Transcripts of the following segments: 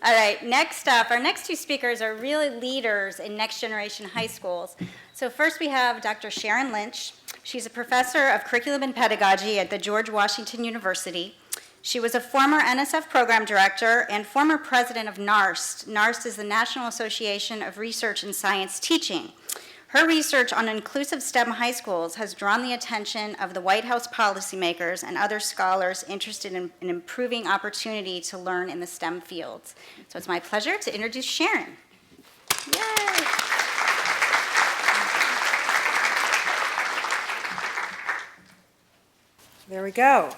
All right, next up, our next two speakers are really leaders in next generation high schools. So first we have Dr. Sharon Lynch. She's a professor of curriculum and pedagogy at the George Washington University. She was a former NSF program director and former president of NARST. NARST is the National Association of Research in Science Teaching. Her research on inclusive STEM high schools has drawn the attention of the White House policymakers and other scholars interested in improving opportunity to learn in the STEM fields. So it's my pleasure to introduce Sharon. Yay! There we go.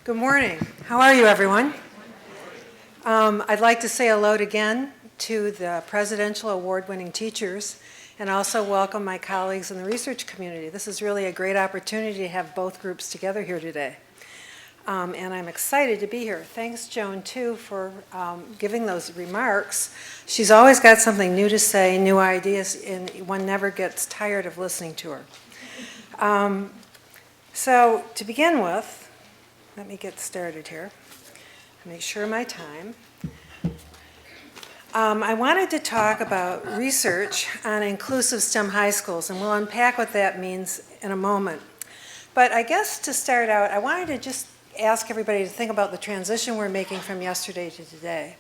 Good morning. How are you, everyone? I'd like to say hello again to the Presidential Award-winning teachers, and also welcome my colleagues in the research community. This is really a great opportunity to have both groups together here today. And I'm excited to be here. Thanks, Joan, too, for giving those remarks. She's always got something new to say, new ideas, and one never gets tired of listening to her. So to begin with, let me get started here. Make sure my time. I wanted to talk about research on inclusive STEM high schools, and we'll unpack what that means in a moment. But I guess to start out, I wanted to just ask everybody to think about the transition we're making from yesterday to today.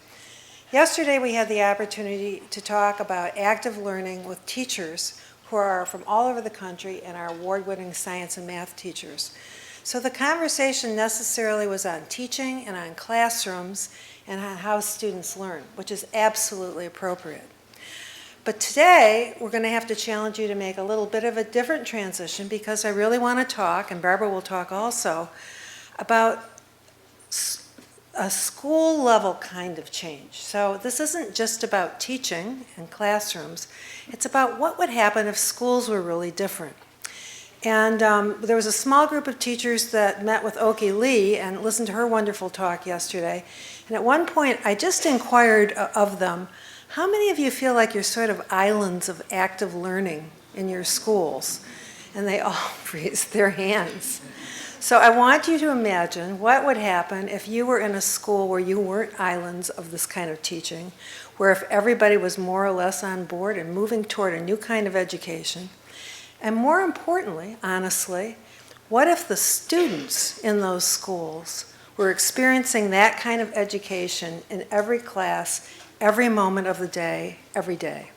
Yesterday we had the opportunity to talk about active learning with teachers who are from all over the country and are award-winning science and math teachers. So the conversation necessarily was on teaching and on classrooms and on how students learn, which is absolutely appropriate. But today, we're going to have to challenge you to make a little bit of a different transition because I really want to talk, and Barbara will talk also, about a school-level kind of change. So this isn't just about teaching and classrooms. It's about what would happen if schools were really different. And there was a small group of teachers that met with Oki Lee and listened to her wonderful talk yesterday. And at one point, I just inquired of them, how many of you feel like you're sort of islands of active learning in your schools? And they all raised their hands. So I want you to imagine what would happen if you were in a school where you weren't islands of this kind of teaching, where if everybody was more or less on board and moving toward a new kind of education. And more importantly, honestly, what if the students in those schools were experiencing that kind of education in every class, every moment of the day, every day?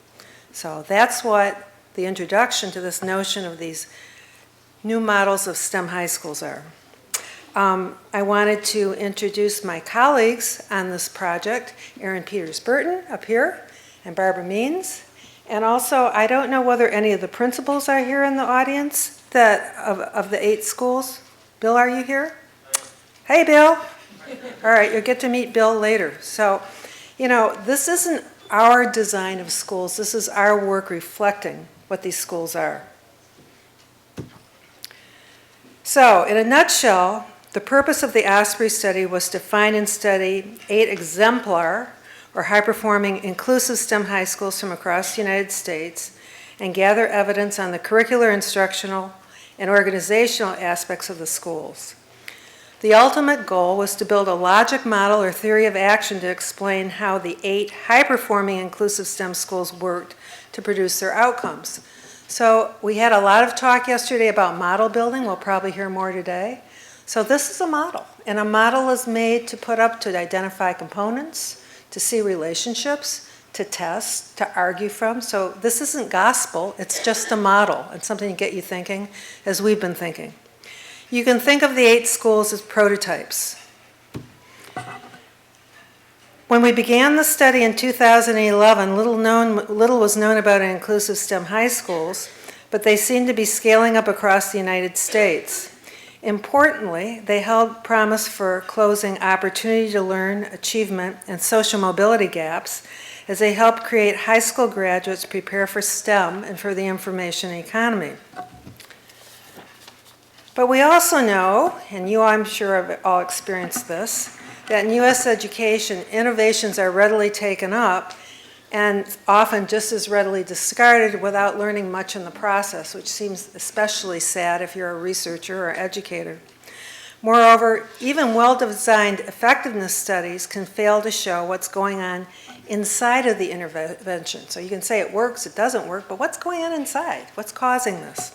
So that's what the introduction to this notion of these new models of STEM high schools are. I wanted to introduce my colleagues on this project, Erin Peters-Burton up here, and Barbara Means. And also, I don't know whether any of the principals are here in the audience of the 8 schools. Bill, are you here? Hey, Bill. All right, you'll get to meet Bill later. So, you know, this isn't our design of schools. This is our work reflecting what these schools are. So, in a nutshell, the purpose of the Osprey study was to find and study 8 exemplar or high-performing inclusive STEM high schools from across the United States and gather evidence on the curricular, instructional, and organizational aspects of the schools. The ultimate goal was to build a logic model or theory of action to explain how the 8 high-performing inclusive STEM schools worked to produce their outcomes. So we had a lot of talk yesterday about model building. We'll probably hear more today. So this is a model, and a model is made to put up to identify components, to see relationships, to test, to argue from. So this isn't gospel, it's just a model and something to get you thinking as we've been thinking. You can think of the 8 schools as prototypes. When we began the study in 2011, little was known about inclusive STEM high schools, but they seem to be scaling up across the United States. Importantly, they held promise for closing opportunity to learn, achievement, and social mobility gaps as they help create high school graduates prepare for STEM and for the information economy. But we also know, and you I'm sure have all experienced this, that in U.S. education, innovations are readily taken up and often just as readily discarded without learning much in the process, which seems especially sad if you're a researcher or educator. Moreover, even well-designed effectiveness studies can fail to show what's going on inside of the intervention. So you can say it works, it doesn't work, but what's going on inside? What's causing this?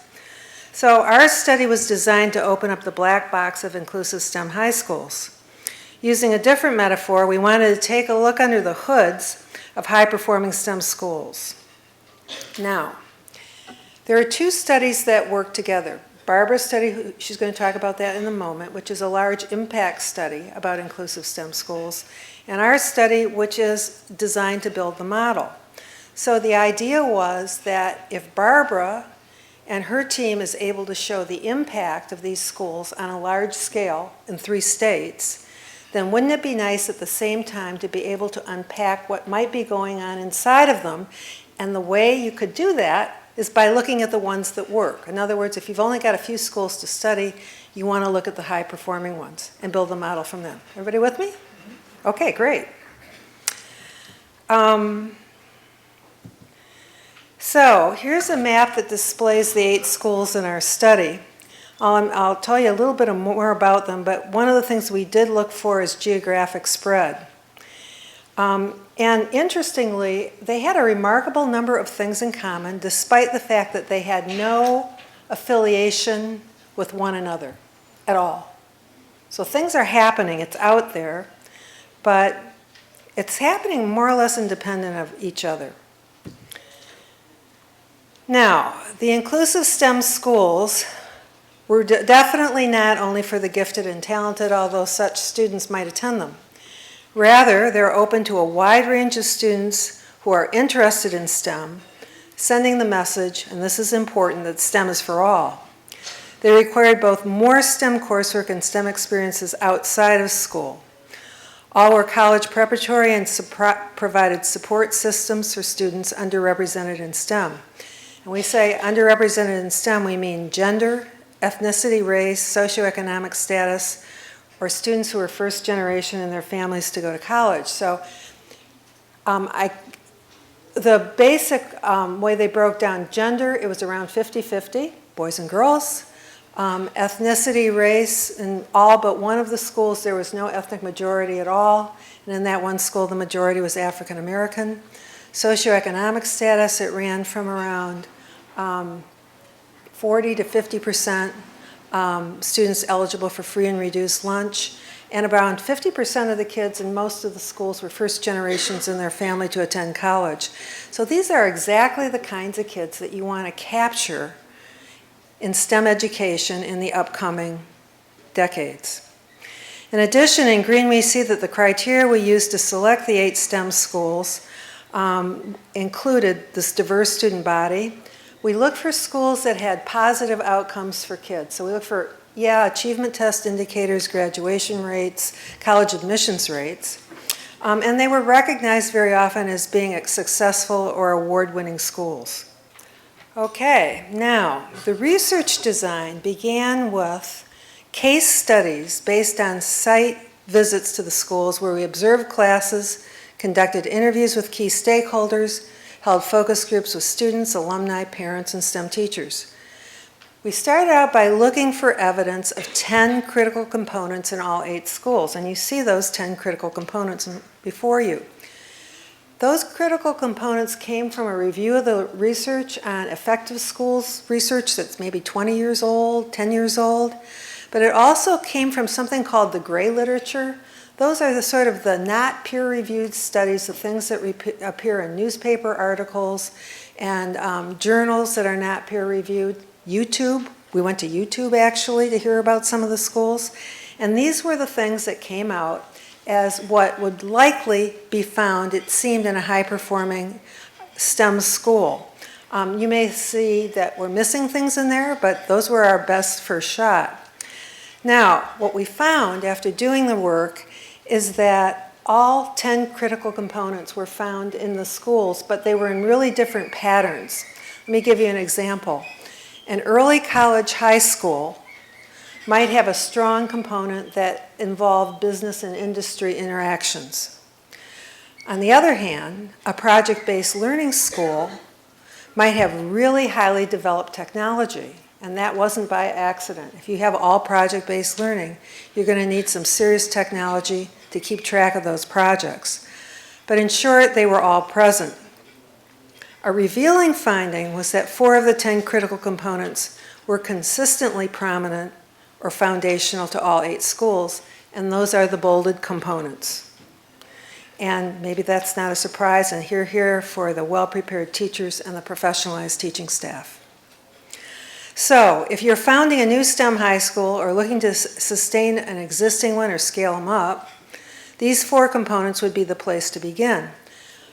So our study was designed to open up the black box of inclusive STEM high schools. Using a different metaphor, we wanted to take a look under the hoods of high-performing STEM schools. Now, there are two studies that work together. Barbara's study, she's going to talk about that in a moment, which is a large impact study about inclusive STEM schools, and our study, which is designed to build the model. So the idea was that if Barbara and her team is able to show the impact of these schools on a large scale in 3 states, then wouldn't it be nice at the same time to be able to unpack what might be going on inside of them? And the way you could do that is by looking at the ones that work. In other words, if you've only got a few schools to study, you want to look at the high-performing ones and build a model from them. Everybody with me? Okay, great. So here's a map that displays the 8 schools in our study. I'll tell you a little bit more about them, but one of the things we did look for is geographic spread. And interestingly, they had a remarkable number of things in common, despite the fact that they had no affiliation with one another at all. So things are happening, it's out there, but it's happening more or less independent of each other. Now, the inclusive STEM schools were definitely not only for the gifted and talented, although such students might attend them. Rather, they're open to a wide range of students who are interested in STEM, sending the message, and this is important, that STEM is for all. They required both more STEM coursework and STEM experiences outside of school. All were college preparatory and provided support systems for students underrepresented in STEM. And we say underrepresented in STEM, we mean gender, ethnicity, race, socioeconomic status, or students who are first generation in their families to go to college. So the basic way they broke down gender, it was around 50-50, boys and girls. Ethnicity, race, in all but one of the schools, there was no ethnic majority at all. And in that one school, the majority was African American. Socioeconomic status, it ran from around 40 to 50% students eligible for free and reduced lunch. And around 50% of the kids in most of the schools were first generations in their family to attend college. So these are exactly the kinds of kids that you want to capture in STEM education in the upcoming decades. In addition, in green we see that the criteria we used to select the 8 STEM schools included this diverse student body. We looked for schools that had positive outcomes for kids. So we looked for, achievement test indicators, graduation rates, college admissions rates. And they were recognized very often as being successful or award-winning schools. Okay, now, the research design began with case studies based on site visits to the schools where we observed classes, conducted interviews with key stakeholders, held focus groups with students, alumni, parents, and STEM teachers. We started out by looking for evidence of 10 critical components in all 8 schools, and you see those 10 critical components before you. Those critical components came from a review of the research on effective schools research that's maybe 20 years old, 10 years old, but it also came from something called the gray literature. Those are the sort of the not peer-reviewed studies, the things that appear in newspaper articles and journals that are not peer-reviewed. YouTube, we went to YouTube actually to hear about some of the schools, and these were the things that came out as what would likely be found, it seemed, in a high-performing STEM school. You may see that we're missing things in there, but those were our best first shot. Now, what we found after doing the work is that all 10 critical components were found in the schools, but they were in really different patterns. Let me give you an example. An early college high school might have a strong component that involved business and industry interactions. On the other hand, a project-based learning school might have really highly developed technology. And that wasn't by accident. If you have all project-based learning, you're going to need some serious technology to keep track of those projects. But in short, they were all present. A revealing finding was that 4 of the 10 critical components were consistently prominent or foundational to all 8 schools, and those are the bolded components. And maybe that's not a surprise, and here for the well-prepared teachers and the professionalized teaching staff. So, if you're founding a new STEM high school or looking to sustain an existing one or scale them up, these 4 components would be the place to begin.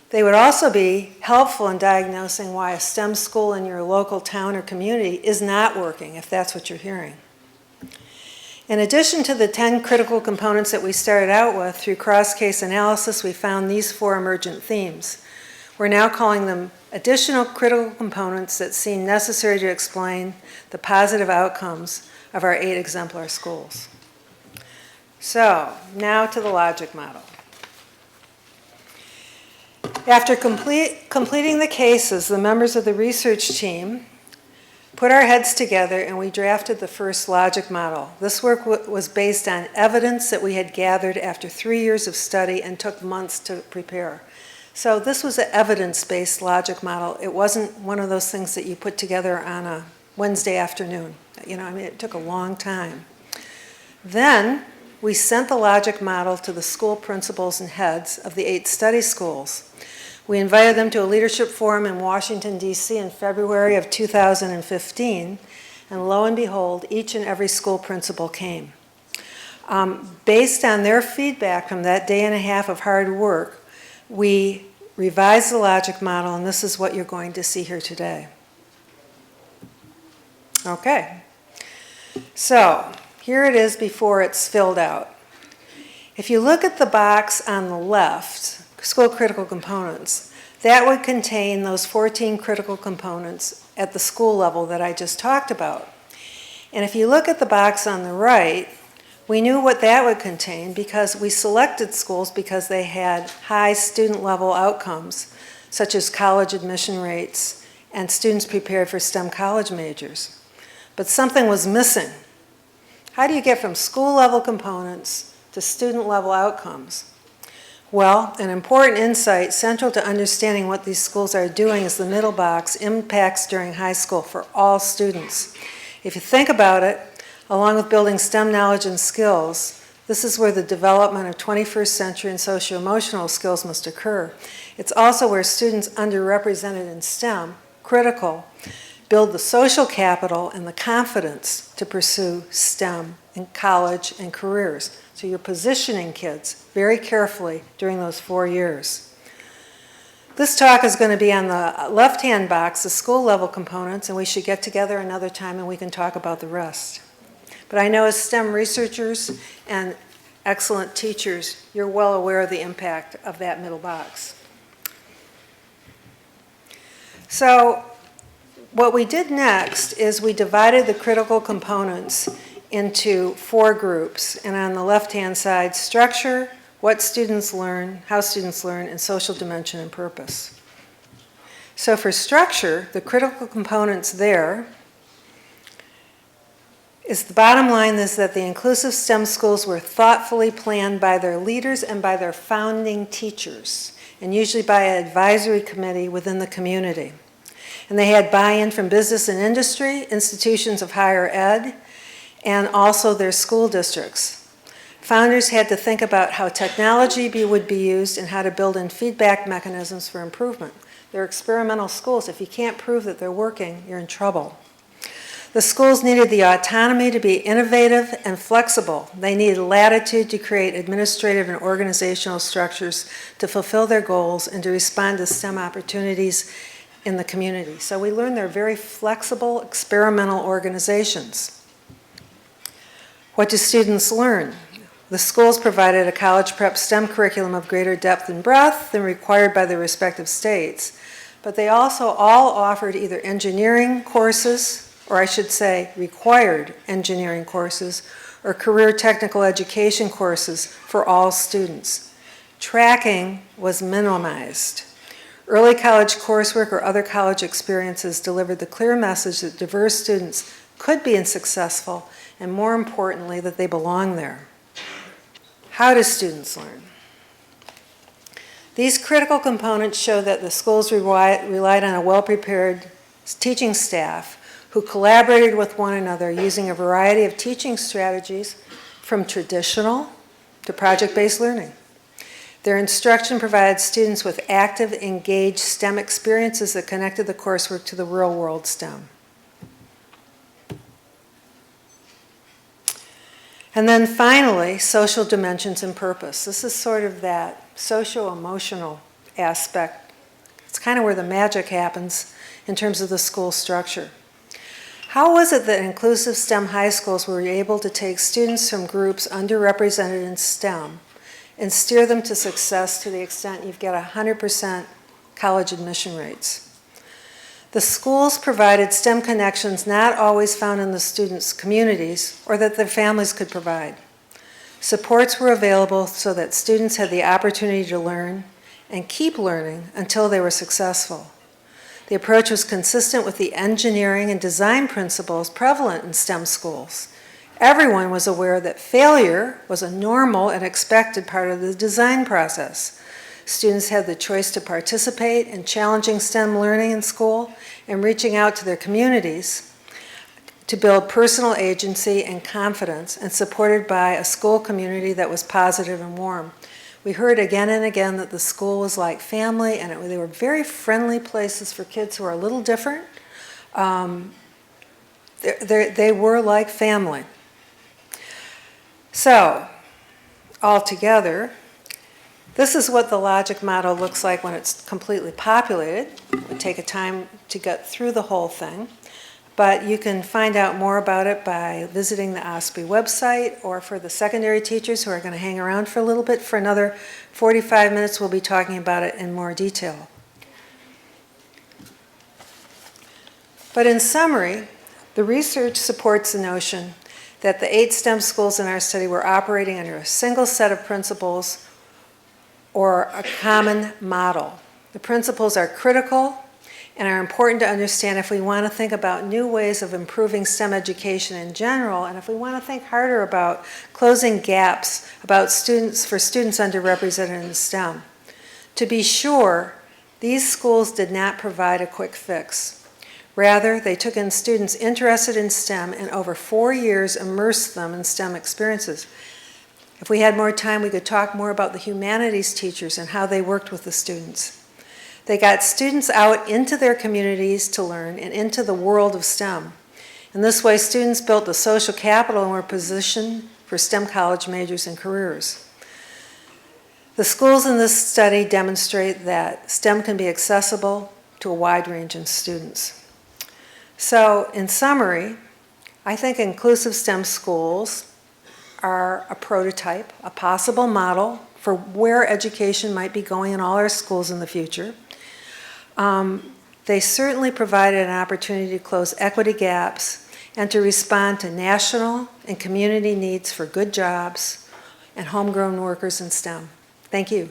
They would also be helpful in diagnosing why a STEM school in your local town or community is not working, if that's what you're hearing. In addition to the 10 critical components that we started out with, through cross-case analysis, we found these 4 emergent themes. We're now calling them additional critical components that seem necessary to explain the positive outcomes of our 8 exemplar schools. So, now to the logic model. After completing the cases, the members of the research team put our heads together and we drafted the first logic model. This work was based on evidence that we had gathered after 3 years of study and took months to prepare. So this was an evidence-based logic model. It wasn't one of those things that you put together on a Wednesday afternoon. It took a long time. Then we sent the logic model to the school principals and heads of the 8 study schools. We invited them to a leadership forum in Washington, D.C. in February of 2015, and lo and behold, each and every school principal came. Based on their feedback from that day and a half of hard work, we revised the logic model, and this is what you're going to see here today. Okay, so here it is before it's filled out. If you look at the box on the left, school critical components, that would contain those 14 critical components at the school level that I just talked about. And if you look at the box on the right, we knew what that would contain because we selected schools because they had high student level outcomes, such as college admission rates and students prepared for STEM college majors. But something was missing. How do you get from school level components to student level outcomes? Well, an important insight central to understanding what these schools are doing is the middle box, impacts during high school for all students. If you think about it, along with building STEM knowledge and skills, this is where the development of 21st century and socio-emotional skills must occur. It's also where students underrepresented in STEM, critical, build the social capital and the confidence to pursue STEM in college and careers. So you're positioning kids very carefully during those 4 years. This talk is going to be on the left-hand box, the school level components, and we should get together another time and we can talk about the rest. But I know as STEM researchers and excellent teachers, you're well aware of the impact of that middle box. So what we did next is we divided the critical components into 4 groups. And on the left-hand side, structure, what students learn, how students learn, and social dimension and purpose. So for structure, the critical components there is the bottom line is that the inclusive STEM schools were thoughtfully planned by their leaders and by their founding teachers, and usually by an advisory committee within the community. And they had buy-in from business and industry, institutions of higher ed, and also their school districts. Founders had to think about how technology would be used and how to build in feedback mechanisms for improvement. They're experimental schools. If you can't prove that they're working, you're in trouble. The schools needed the autonomy to be innovative and flexible. They needed latitude to create administrative and organizational structures to fulfill their goals and to respond to STEM opportunities in the community. So we learned they're very flexible, experimental organizations. What do students learn? The schools provided a college prep STEM curriculum of greater depth and breadth than required by their respective states, but they also all offered either engineering courses, or I should say required engineering courses, or career technical education courses for all students. Tracking was minimized. Early college coursework or other college experiences delivered the clear message that diverse students could be successful, and more importantly, that they belong there. How do students learn? These critical components show that the schools relied on a well-prepared teaching staff who collaborated with one another using a variety of teaching strategies from traditional to project-based learning. Their instruction provided students with active, engaged STEM experiences that connected the coursework to the real-world STEM. And then finally, social dimensions and purpose. This is sort of that socio-emotional aspect. It's kind of where the magic happens in terms of the school structure. How was it that inclusive STEM high schools were able to take students from groups underrepresented in STEM and steer them to success to the extent you've got 100% college admission rates? The schools provided STEM connections not always found in the students' communities or that their families could provide. Supports were available so that students had the opportunity to learn and keep learning until they were successful. The approach was consistent with the engineering and design principles prevalent in STEM schools. Everyone was aware that failure was a normal and expected part of the design process. Students had the choice to participate in challenging STEM learning in school and reaching out to their communities to build personal agency and confidence, and supported by a school community that was positive and warm. We heard again and again that the school was like family, and they were very friendly places for kids who are a little different. They were like family. So, altogether, this is what the logic model looks like when it's completely populated. It would take a time to get through the whole thing, but you can find out more about it by visiting the OSPE website, or for the secondary teachers who are going to hang around for a little bit, for another 45 minutes, we'll be talking about it in more detail. But in summary, the research supports the notion that the 8 STEM schools in our study were operating under a single set of principles or a common model. The principles are critical and are important to understand if we want to think about new ways of improving STEM education in general, and if we want to think harder about closing gaps for students underrepresented in STEM. To be sure, these schools did not provide a quick fix. Rather, they took in students interested in STEM and over 4 years immersed them in STEM experiences. If we had more time, we could talk more about the humanities teachers and how they worked with the students. They got students out into their communities to learn and into the world of STEM. In this way, students built the social capital and were positioned for STEM college majors and careers. The schools in this study demonstrate that STEM can be accessible to a wide range of students. So, in summary, I think inclusive STEM schools are a prototype, a possible model for where education might be going in all our schools in the future. They certainly provided an opportunity to close equity gaps and to respond to national and community needs for good jobs and homegrown workers in STEM. Thank you.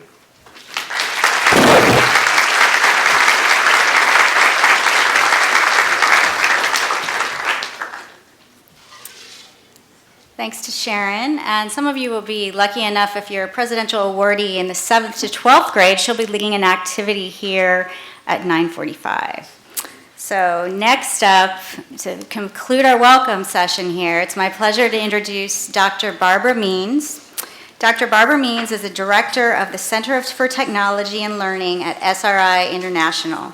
Thanks to Sharon. And some of you will be lucky enough, if you're a presidential awardee in the 7th to 12th grade, she'll be leading an activity here at 9:45. So next up, to conclude our welcome session here, it's my pleasure to introduce Dr. Barbara Means. Dr. Barbara Means is the director of the Center for Technology and Learning at SRI International.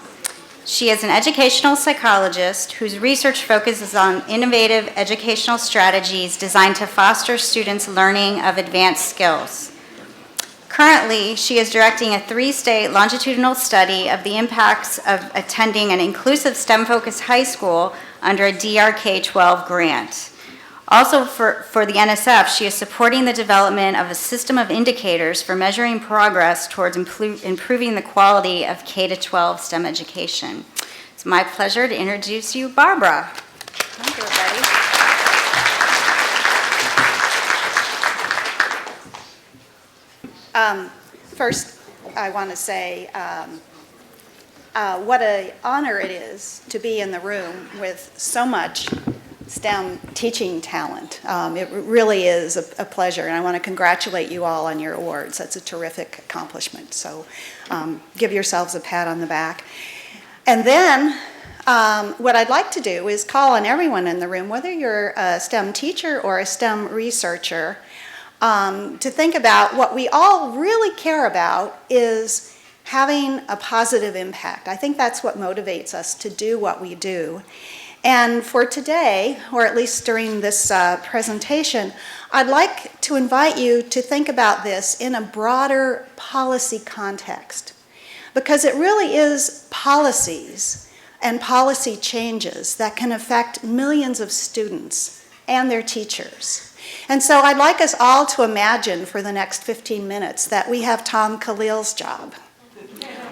She is an educational psychologist whose research focuses on innovative educational strategies designed to foster students' learning of advanced skills. Currently, she is directing a 3-state longitudinal study of the impacts of attending an inclusive STEM-focused high school under a DRK-12 grant. Also, for the NSF, she is supporting the development of a system of indicators for measuring progress towards improving the quality of K-12 STEM education. It's my pleasure to introduce you, Barbara. Thank you, everybody. First, I want to say what an honor it is to be in the room with so much STEM teaching talent. It really is a pleasure, and I want to congratulate you all on your awards. That's a terrific accomplishment, so give yourselves a pat on the back. And then what I'd like to do is call on everyone in the room, whether you're a STEM teacher or a STEM researcher, to think about what we all really care about is having a positive impact. I think that's what motivates us to do what we do. And for today, or at least during this presentation, I'd like to invite you to think about this in a broader policy context, because it really is policies and policy changes that can affect millions of students and their teachers. And so I'd like us all to imagine for the next 15 minutes that we have Tom Khalil's job,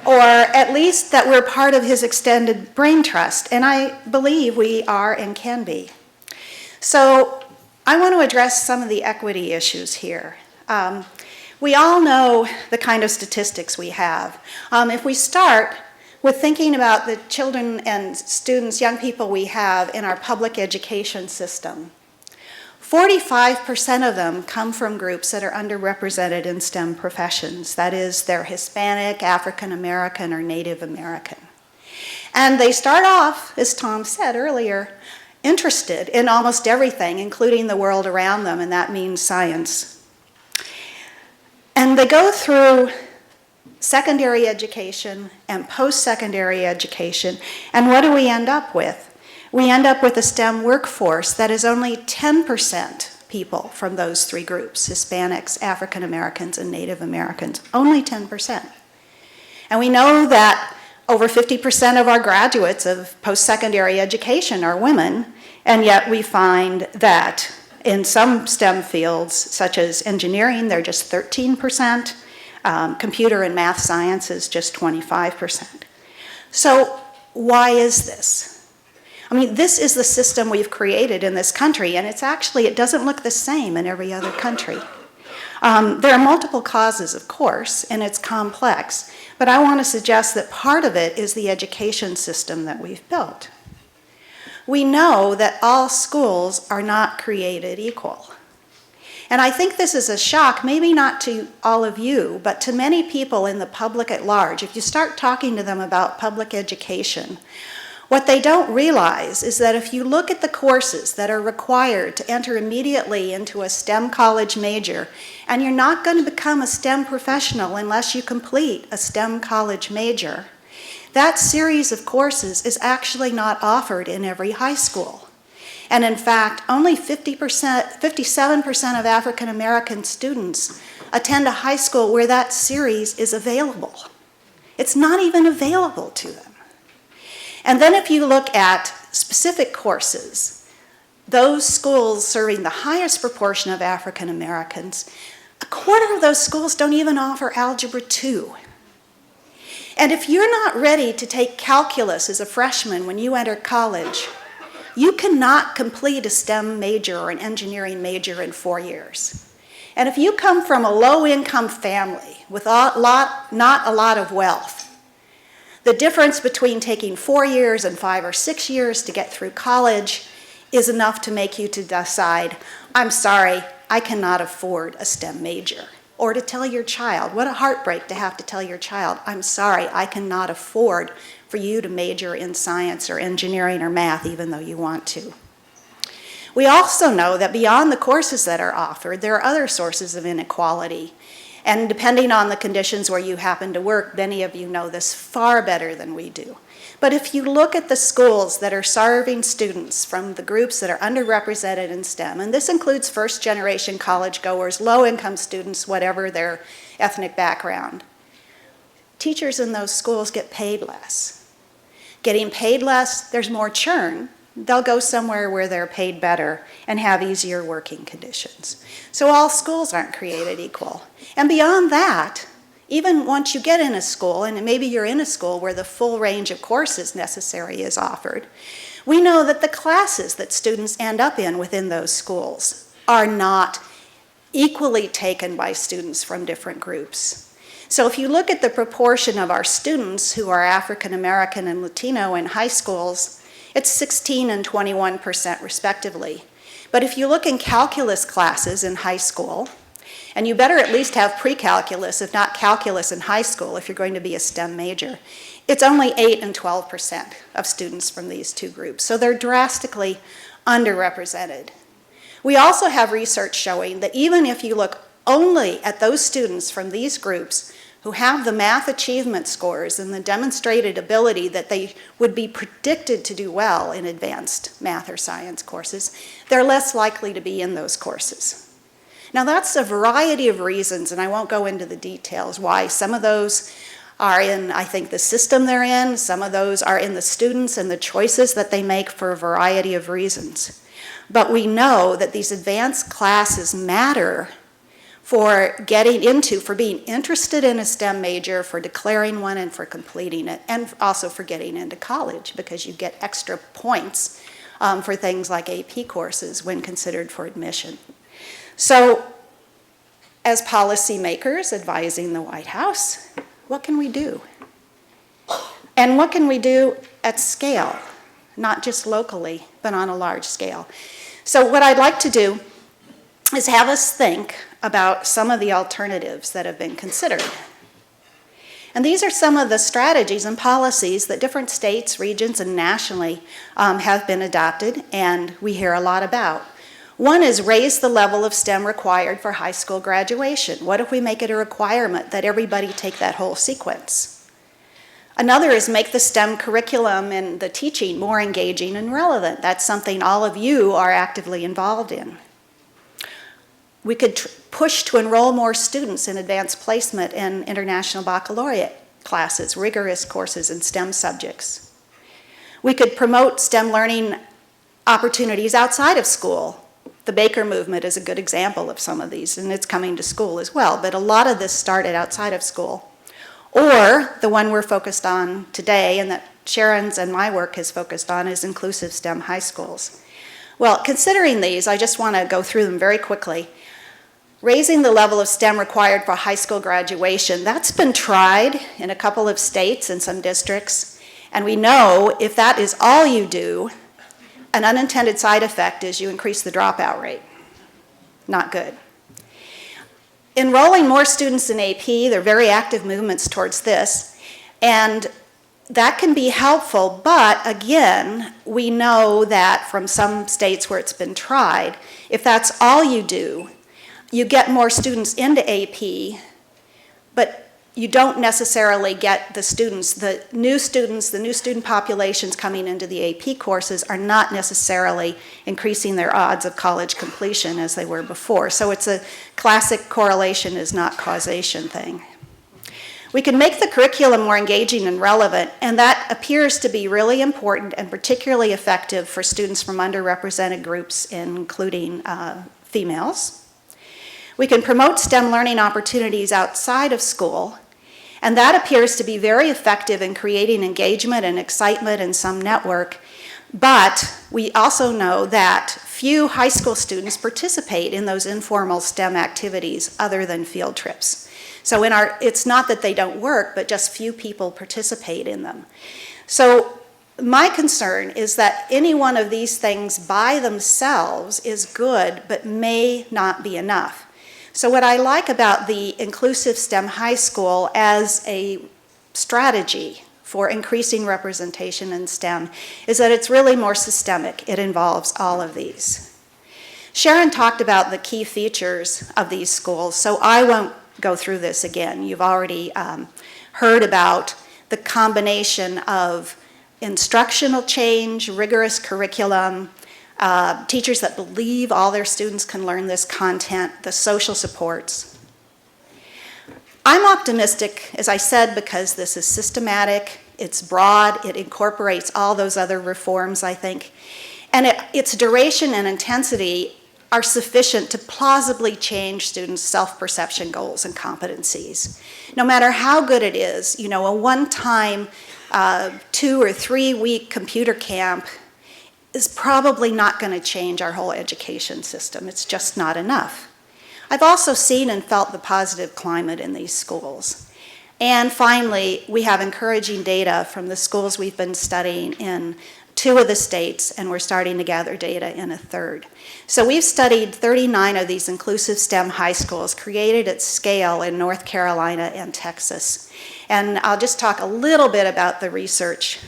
or at least that we're part of his extended brain trust, and I believe we are and can be. So I want to address some of the equity issues here. We all know the kind of statistics we have. If we start with thinking about the children and students, young people we have in our public education system, 45% of them come from groups that are underrepresented in STEM professions. That is, they're Hispanic, African American, or Native American. And they start off, as Tom said earlier, interested in almost everything, including the world around them, and that means science. And they go through secondary education and post-secondary education, and what do we end up with? We end up with a STEM workforce that is only 10% people from those three groups, Hispanics, African Americans, and Native Americans, only 10%. And we know that over 50% of our graduates of post-secondary education are women, and yet we find that in some STEM fields, such as engineering, they're just 13%, computer and math sciences, just 25%. So why is this? I mean, this is the system we've created in this country, and it doesn't look the same in every other country. There are multiple causes, of course, and it's complex, but I want to suggest that part of it is the education system that we've built. We know that all schools are not created equal. And I think this is a shock, maybe not to all of you, but to many people in the public at large. If you start talking to them about public education, what they don't realize is that if you look at the courses that are required to enter immediately into a STEM college major, and you're not going to become a STEM professional unless you complete a STEM college major, that series of courses is actually not offered in every high school. And in fact, only 57% of African American students attend a high school where that series is available. It's not even available to them. And then if you look at specific courses, those schools serving the highest proportion of African Americans, a quarter of those schools don't even offer Algebra 2. And if you're not ready to take calculus as a freshman when you enter college, you cannot complete a STEM major or an engineering major in 4 years. And if you come from a low-income family with not a lot of wealth, the difference between taking 4 years and 5 or 6 years to get through college is enough to make you to decide, I'm sorry, I cannot afford a STEM major. Or to tell your child, what a heartbreak to have to tell your child, I'm sorry, I cannot afford for you to major in science or engineering or math even though you want to. We also know that beyond the courses that are offered, there are other sources of inequality. And depending on the conditions where you happen to work, many of you know this far better than we do. But if you look at the schools that are serving students from the groups that are underrepresented in STEM, and this includes first-generation college goers, low-income students, whatever their ethnic background, teachers in those schools get paid less. Getting paid less, there's more churn. They'll go somewhere where they're paid better and have easier working conditions. So all schools aren't created equal. And beyond that, even once you get in a school, and maybe you're in a school where the full range of courses necessary is offered, we know that the classes that students end up in within those schools are not equally taken by students from different groups. So if you look at the proportion of our students who are African American and Latino in high schools, It's 16 and 21% respectively. But if you look in calculus classes in high school, and you better at least have pre-calculus, if not calculus in high school, if you're going to be a STEM major, it's only 8 and 12% of students from these two groups. So they're drastically underrepresented. We also have research showing that even if you look only at those students from these groups who have the math achievement scores and the demonstrated ability that they would be predicted to do well in advanced math or science courses, they're less likely to be in those courses. Now that's a variety of reasons, and I won't go into the details why. Some of those are in, I think, the system they're in. Some of those are in the students and the choices that they make for a variety of reasons. But we know that these advanced classes matter for getting into, for being interested in a STEM major, for declaring one and for completing it, and also for getting into college, because you get extra points for things like AP courses when considered for admission. So, as policymakers advising the White House, what can we do? And what can we do at scale, not just locally, but on a large scale? So what I'd like to do is have us think about some of the alternatives that have been considered. And these are some of the strategies and policies that different states, regions, and nationally have been adopted, and we hear a lot about. One is raise the level of STEM required for high school graduation. What if we make it a requirement that everybody take that whole sequence? Another is make the STEM curriculum and the teaching more engaging and relevant. That's something all of you are actively involved in. We could push to enroll more students in advanced placement and international baccalaureate classes, rigorous courses in STEM subjects. We could promote STEM learning opportunities outside of school. The Baker movement is a good example of some of these, and it's coming to school as well, but a lot of this started outside of school. Or the one we're focused on today, and that Sharon's and my work has focused on, is inclusive STEM high schools. Well, considering these, I just want to go through them very quickly. Raising the level of STEM required for high school graduation, that's been tried in a couple of states and some districts, and we know if that is all you do, an unintended side effect is you increase the dropout rate. Not good. Enrolling more students in AP, there are very active movements towards this, and that can be helpful, but again, we know that from some states where it's been tried, if that's all you do, you get more students into AP, but you don't necessarily get the students. The new student populations coming into the AP courses are not necessarily increasing their odds of college completion as they were before. So it's a classic correlation is not causation thing. We can make the curriculum more engaging and relevant, and that appears to be really important and particularly effective for students from underrepresented groups, including females. We can promote STEM learning opportunities outside of school, and that appears to be very effective in creating engagement and excitement in some network, but we also know that few high school students participate in those informal STEM activities other than field trips. So it's not that they don't work, but just few people participate in them. So my concern is that any one of these things by themselves is good, but may not be enough. So what I like about the inclusive STEM high school as a strategy for increasing representation in STEM is that it's really more systemic. It involves all of these. Sharon talked about the key features of these schools, so I won't go through this again. You've already heard about the combination of instructional change, rigorous curriculum, teachers that believe all their students can learn this content, the social supports. I'm optimistic, as I said, because this is systematic, it's broad, it incorporates all those other reforms, I think, and its duration and intensity are sufficient to plausibly change students' self-perception goals and competencies. No matter how good it is, you know, a one-time 2 or 3 week computer camp is probably not going to change our whole education system. It's just not enough. I've also seen and felt the positive climate in these schools. And finally, we have encouraging data from the schools we've been studying in 2 of the states, and we're starting to gather data in a 3rd. So we've studied 39 of these inclusive STEM high schools created at scale in North Carolina and Texas. And I'll just talk a little bit about the research.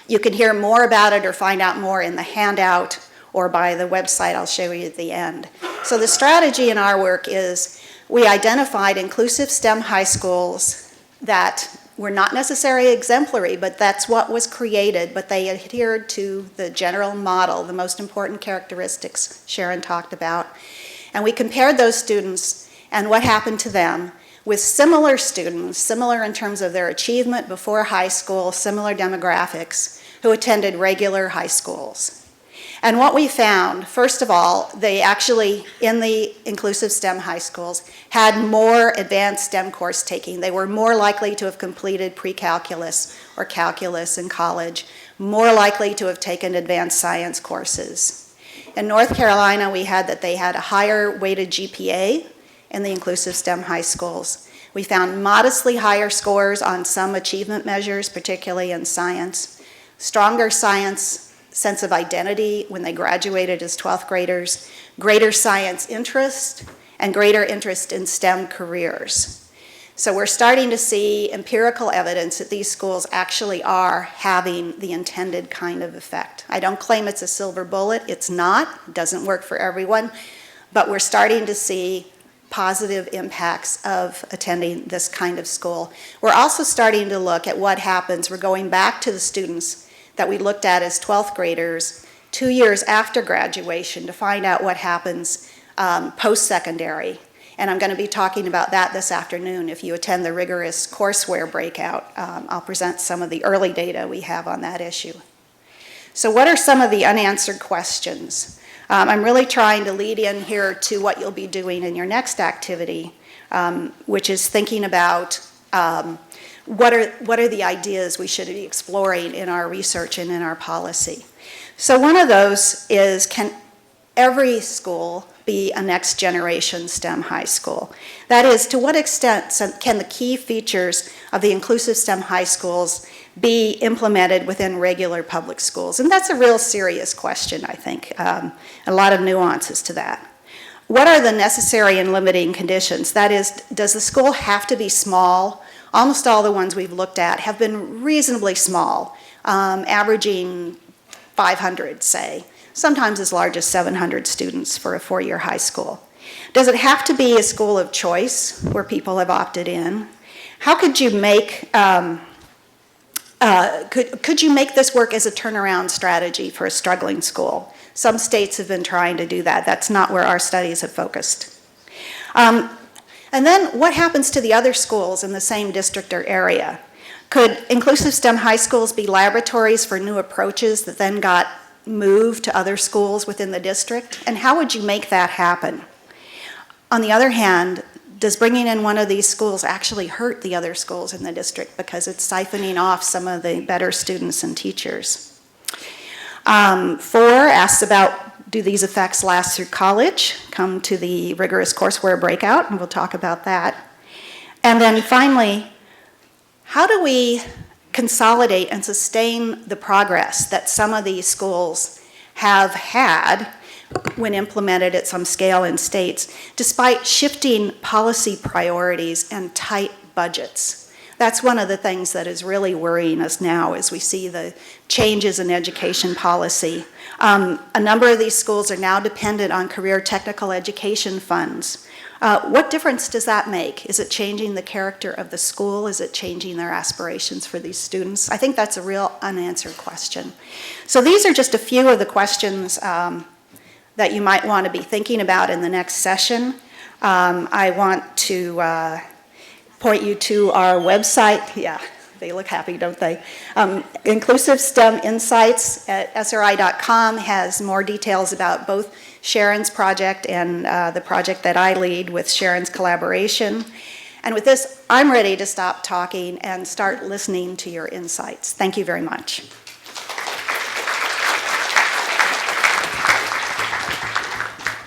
You can hear more about it or find out more in the handout or by the website I'll show you at the end. So the strategy in our work is we identified inclusive STEM high schools that were not necessarily exemplary, but that's what was created, but they adhered to the general model, the most important characteristics Sharon talked about. And we compared those students and what happened to them with similar students, similar in terms of their achievement before high school, similar demographics, who attended regular high schools. And what we found, first of all, they actually, in the inclusive STEM high schools, had more advanced STEM course taking. They were more likely to have completed pre-calculus or calculus in college, more likely to have taken advanced science courses. In North Carolina, we had that they had a higher weighted GPA in the inclusive STEM high schools. We found modestly higher scores on some achievement measures, particularly in science, stronger science sense of identity when they graduated as 12th graders, greater science interest, and greater interest in STEM careers. So we're starting to see empirical evidence that these schools actually are having the intended kind of effect. I don't claim it's a silver bullet. It's not. It doesn't work for everyone. But we're starting to see positive impacts of attending this kind of school. We're also starting to look at what happens. We're going back to the students that we looked at as 12th graders 2 years after graduation to find out what happens post-secondary. And I'm going to be talking about that this afternoon. If you attend the rigorous courseware breakout, I'll present some of the early data we have on that issue. So what are some of the unanswered questions? I'm really trying to lead in here to what you'll be doing in your next activity, which is thinking about what are the ideas we should be exploring in our research and in our policy. So one of those is, can every school be a next generation STEM high school? That is, to what extent can the key features of the inclusive STEM high schools be implemented within regular public schools? And that's a real serious question, I think. A lot of nuances to that. What are the necessary and limiting conditions? That is, does the school have to be small? Almost all the ones we've looked at have been reasonably small, averaging 500, say, sometimes as large as 700 students for a 4-year high school. Does it have to be a school of choice where people have opted in? How could you make, could you make this work as a turnaround strategy for a struggling school? Some states have been trying to do that. That's not where our studies have focused. And then what happens to the other schools in the same district or area? Could inclusive STEM high schools be laboratories for new approaches that then got moved to other schools within the district? And how would you make that happen? On the other hand, does bringing in one of these schools actually hurt the other schools in the district because it's siphoning off some of the better students and teachers? 4 asks about, do these effects last through college? Come to the rigorous courseware breakout, and we'll talk about that. And then finally, how do we consolidate and sustain the progress that some of these schools have had when implemented at some scale in states, despite shifting policy priorities and tight budgets? That's one of the things that is really worrying us now as we see the changes in education policy. A number of these schools are now dependent on career technical education funds. What difference does that make? Is it changing the character of the school? Is it changing their aspirations for these students? I think that's a real unanswered question. So these are just a few of the questions that you might want to be thinking about in the next session. I want to point you to our website. Yeah, they look happy, don't they? Inclusive STEM Insights at sri.com has more details about both Sharon's project and the project that I lead with Sharon's collaboration. And with this, I'm ready to stop talking and start listening to your insights. Thank you very much.